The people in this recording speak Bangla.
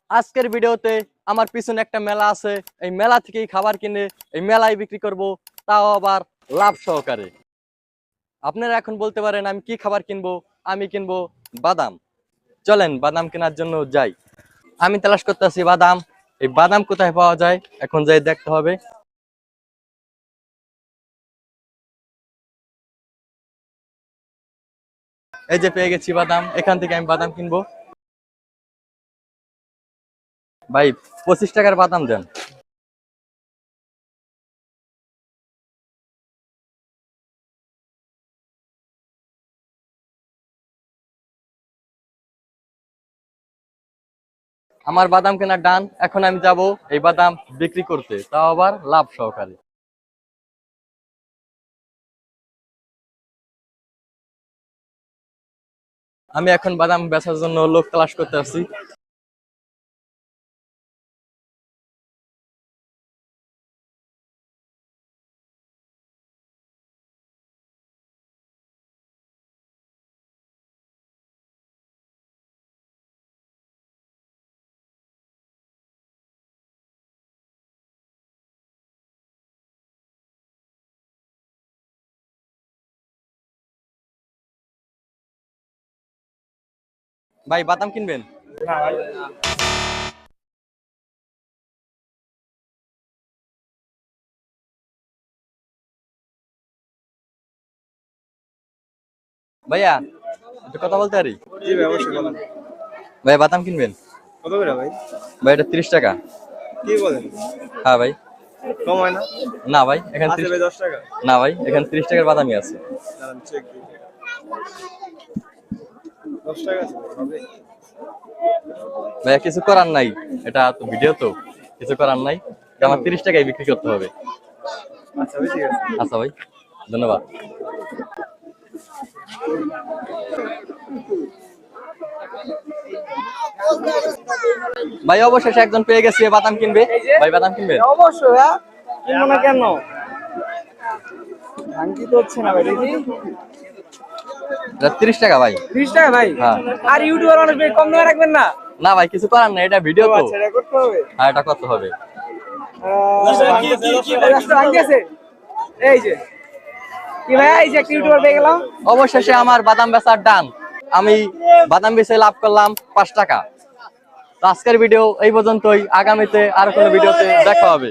আজকের ভিডিওতে আমার পিছনে একটা মেলা আছে, এই মেলা থেকেই খাবার কিনে এই মেলায় বিক্রি করব, তাও আবার লাভ সহকারে। আপনারা এখন বলতে পারেন আমি কি খাবার কিনবো? আমি কিনবো বাদাম। চলেন বাদাম কেনার জন্য যাই। আমি তালাশ করতেছি বাদাম। এই বাদাম কোথায় পাওয়া যায় এখন যাই দেখতে হবে। এই যে পেয়ে গেছি বাদাম, এখান থেকে আমি বাদাম কিনবো। ভাই 25 টাকার বাদাম দেন। আমার বাদাম কেনার ডান। এখন আমি যাব এই বাদাম বিক্রি করতে, তাও আবার লাভ সহকারে। আমি এখন বাদাম বেচার জন্য লোক তালাশ করতে আছি। ভাই বাদাম কিনবেন? না ভাই। ভাইয়া একটু কথা বলতে পারি? জি ভাই, অবশ্যই বলেন। ভাই বাদাম কিনবেন? কত করে ভাই? ভাই এটা 30 টাকা। কি বলেন? হ্যাঁ ভাই। কম হয় না? না ভাই এখানে আছে ভাই 10 টাকা। না ভাই এখানে 30 টাকার বাদামই আছে। দাঁড়ান চেক দিই। 10 টাকা আছে হবে? ভাইয়া কিছু করার নাই, এটা তো ভিডিও, তো কিছু করার নাই, আমার 30 টাকায় বিক্রি করতে হবে। আচ্ছা ভাই, ঠিক আছে। আচ্ছা ভাই, ধন্যবাদ। ভাই অবশেষে একজন পেয়ে গেছে বাদাম কিনবে। ভাই বাদাম কিনবে? অবশ্যই হ্যাঁ, কিনবো না কেন? ভাঙতি তো হচ্ছে না ভাই, দেখি। 30 টাকা ভাই। 30 টাকা ভাই? হ্যাঁ। আর ইউটিউবার মানুষ ভাই, কম দামে রাখবেন না? না ভাই কিছু করার নাই, এটা ভিডিও তো। আচ্ছা, রেকর্ড করবে। হ্যাঁ এটা করতে হবে। ভাঙতি আছে এই যে। কি ভাই, এই যে একটা ইউটিউবার পেয়ে গেলাম। অবশেষে আমার বাদাম বেচার ডান। আমি বাদাম বেচে লাভ করলাম 5 টাকা। তো আজকের ভিডিও এই পর্যন্তই, আগামীতে আর কোনো ভিডিওতে দেখা হবে।